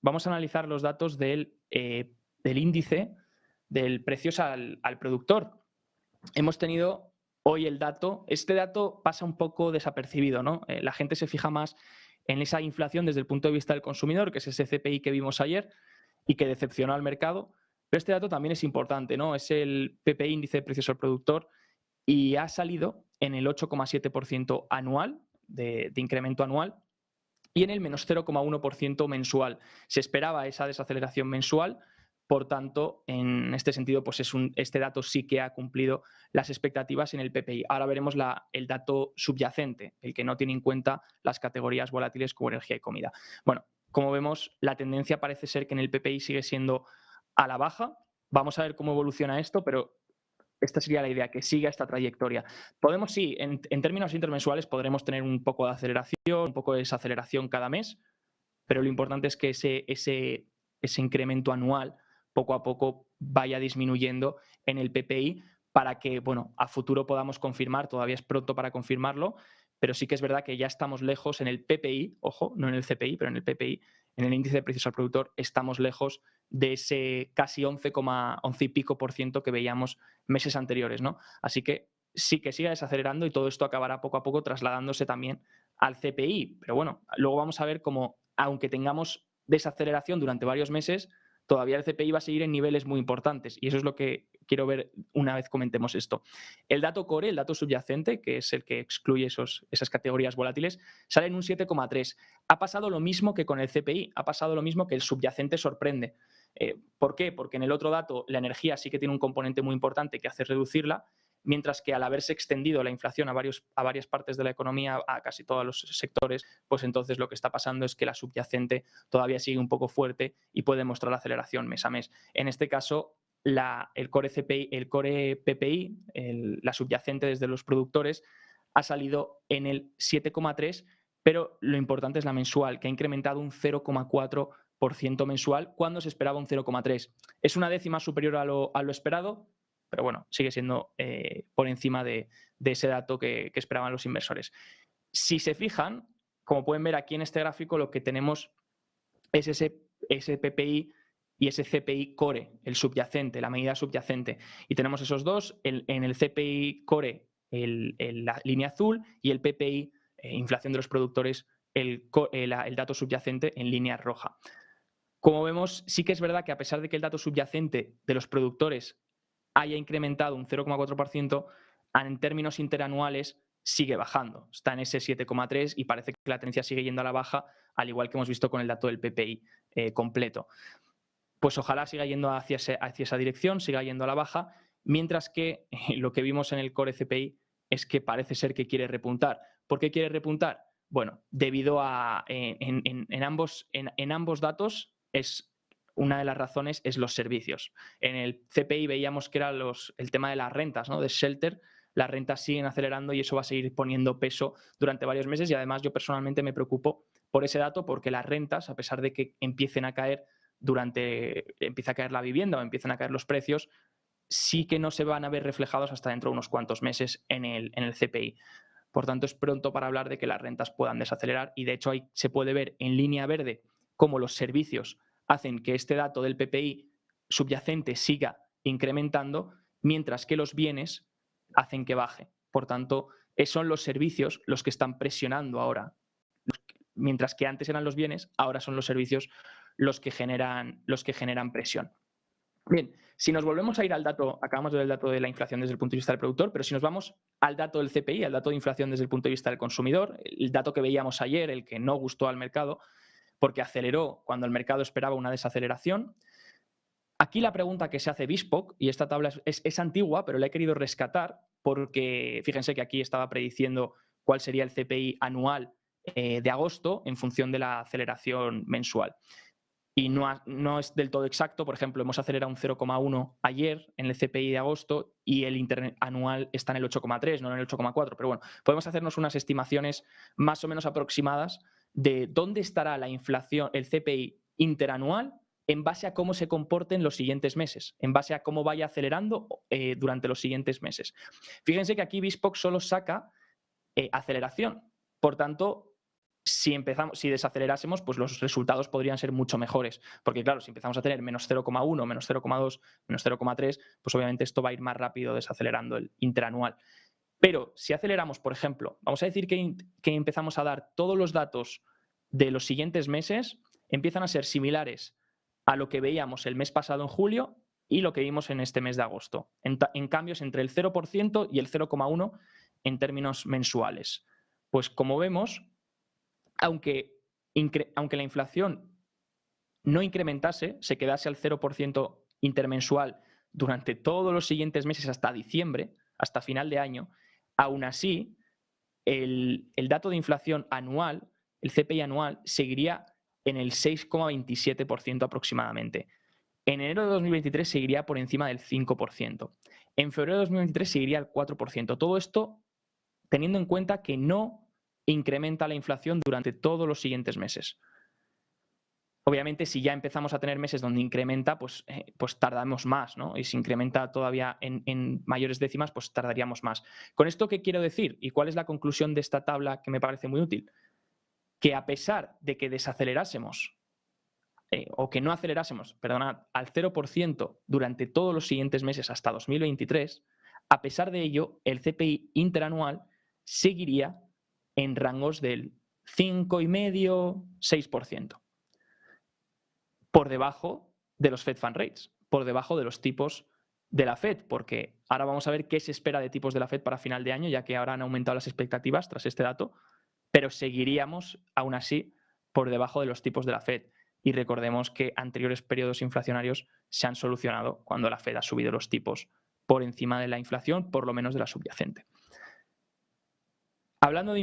vamos a analizar los datos del índice del precios al productor. Hemos tenido hoy el dato, este dato pasa un poco desapercibido, ¿no? La gente se fija más en esa inflación desde el punto de vista del consumidor, que es ese CPI que vimos ayer y que decepcionó al mercado, pero este dato también es importante, ¿no? Es el PPI, índice de precios al productor, y ha salido en el 8,7% anual, de incremento anual, y en el menos 0,1% mensual. Se esperaba esa desaceleración mensual, por tanto, en este sentido, pues este dato sí que ha cumplido las expectativas en el PPI. Ahora veremos el dato subyacente, el que no tiene en cuenta las categorías volátiles como energía y comida. Bueno, como vemos, la tendencia parece ser que en el PPI sigue siendo a la baja. Vamos a ver cómo evoluciona esto, pero esta sería la idea, que siga esta trayectoria. Podemos, sí, en términos intermensuales podremos tener un poco de aceleración, un poco de desaceleración cada mes, pero lo importante es que ese incremento anual poco a poco vaya disminuyendo en el PPI para que, bueno, a futuro podamos confirmar, todavía es pronto para confirmarlo, pero sí que es verdad que ya estamos lejos en el PPI, ojo, no en el CPI, pero en el PPI, en el índice de precios al productor, estamos lejos de ese casi 11 y pico por ciento que veíamos meses anteriores, ¿no? Así que sí que siga desacelerando y todo esto acabará poco a poco trasladándose también al CPI. Pero bueno, luego vamos a ver cómo, aunque tengamos desaceleración durante varios meses, todavía el CPI va a seguir en niveles muy importantes. Y eso es lo que quiero ver una vez comentemos esto. El dato core, el dato subyacente, que es el que excluye esas categorías volátiles, sale en un 7,3. Ha pasado lo mismo que con el CPI, ha pasado lo mismo que el subyacente sorprende. ¿Por qué? Porque en el otro dato la energía sí que tiene un componente muy importante que hace reducirla, mientras que al haberse extendido la inflación a varias partes de la economía, a casi todos los sectores, pues entonces lo que está pasando es que la subyacente todavía sigue un poco fuerte y puede mostrar aceleración mes a mes. En este caso, el core CPI, el core PPI, la subyacente desde los productores, ha salido en el 7,3, pero lo importante es la mensual, que ha incrementado un 0,4% mensual cuando se esperaba un 0,3. Es una décima superior a lo esperado, pero bueno, sigue siendo por encima de ese dato que esperaban los inversores. Si se fijan, como pueden ver aquí en este gráfico, lo que tenemos es ese PPI y ese CPI core, el subyacente, la medida subyacente. Y tenemos esos dos, en el CPI core la línea azul y el PPI, inflación de los productores, el dato subyacente en línea roja. Como vemos, sí que es verdad que a pesar de que el dato subyacente de los productores haya incrementado un 0,4%, en términos interanuales sigue bajando. Está en ese 7,3 y parece que la tendencia sigue yendo a la baja, al igual que hemos visto con el dato del PPI completo. Pues ojalá siga yendo hacia esa dirección, siga yendo a la baja, mientras que lo que vimos en el core CPI es que parece ser que quiere repuntar. ¿Por qué quiere repuntar? Bueno, debido a en ambos datos es una de las razones es los servicios. En el CPI veíamos que era el tema de las rentas, ¿no? De shelter. Las rentas siguen acelerando y eso va a seguir poniendo peso durante varios meses, y además yo personalmente me preocupo por ese dato porque las rentas, a pesar de que empiecen a caer empieza a caer la vivienda o empiezan a caer los precios, sí que no se van a ver reflejados hasta dentro de unos cuantos meses en el CPI. Por tanto, es pronto para hablar de que las rentas puedan desacelerar, y de hecho ahí se puede ver en línea verde cómo los servicios hacen que este dato del PPI subyacente siga incrementando, mientras que los bienes hacen que baje. Por tanto, son los servicios los que están presionando ahora. Mientras que antes eran los bienes, ahora son los servicios los que generan presión. Bien, si nos volvemos a ir al dato, acabamos de ver el dato de la inflación desde el punto de vista del productor, pero si nos vamos al dato del CPI, al dato de inflación desde el punto de vista del consumidor, el dato que veíamos ayer, el que no gustó al mercado, porque aceleró cuando el mercado esperaba una desaceleración. Aquí la pregunta que se hace BISPOC, y esta tabla es antigua, pero la he querido rescatar porque fíjense que aquí estaba prediciendo cuál sería el CPI anual de agosto en función de la aceleración mensual. Y no es del todo exacto. Por ejemplo, hemos acelerado un 0,1 ayer en el CPI de agosto y el interanual está en el 8,3, no en el 8,4. Pero bueno, podemos hacernos unas estimaciones más o menos aproximadas de dónde estará la inflación, el CPI interanual, en base a cómo se comporten los siguientes meses, en base a cómo vaya acelerando durante los siguientes meses. Fíjense que aquí BISPOC solo saca aceleración. Por tanto, si desacelerásemos, pues los resultados podrían ser mucho mejores. Porque claro, si empezamos a tener menos 0,1, menos 0,2, menos 0,3, pues obviamente esto va a ir más rápido desacelerando el interanual. Pero si aceleramos, por ejemplo, vamos a decir que empezamos a dar todos los datos de los siguientes meses, empiezan a ser similares a lo que veíamos el mes pasado en julio y lo que vimos en este mes de agosto, en cambios entre el 0% y el 0,1 en términos mensuales. Pues como vemos, aunque la inflación no incrementase, se quedase al 0% intermensual durante todos los siguientes meses hasta diciembre, hasta final de año, aún así, el dato de inflación anual, el CPI anual, seguiría en el 6,27% aproximadamente. En enero de 2023 seguiría por encima del 5%. En febrero de 2023 seguiría al 4%. Todo esto teniendo en cuenta que no incrementa la inflación durante todos los siguientes meses. Obviamente, si ya empezamos a tener meses donde incrementa, pues tardamos más, ¿no? Y si incrementa todavía en mayores décimas, pues tardaríamos más. ¿Con esto qué quiero decir? ¿Y cuál es la conclusión de esta tabla que me parece muy útil? Que a pesar de que desacelerásemos, o que no acelerásemos, perdonad, al 0% durante todos los siguientes meses hasta 2023, a pesar de ello, el CPI interanual seguiría en rangos del 5,5-6%. Por debajo de los Fed Fund Rates, por debajo de los tipos de la Fed, porque ahora vamos a ver qué se espera de tipos de la Fed para final de año, ya que ahora han aumentado las expectativas tras este dato, pero seguiríamos aún así por debajo de los tipos de la Fed. Y recordemos que anteriores periodos inflacionarios se han solucionado cuando la Fed ha subido los tipos por encima de la inflación, por lo menos de la subyacente. Hablando de inflación,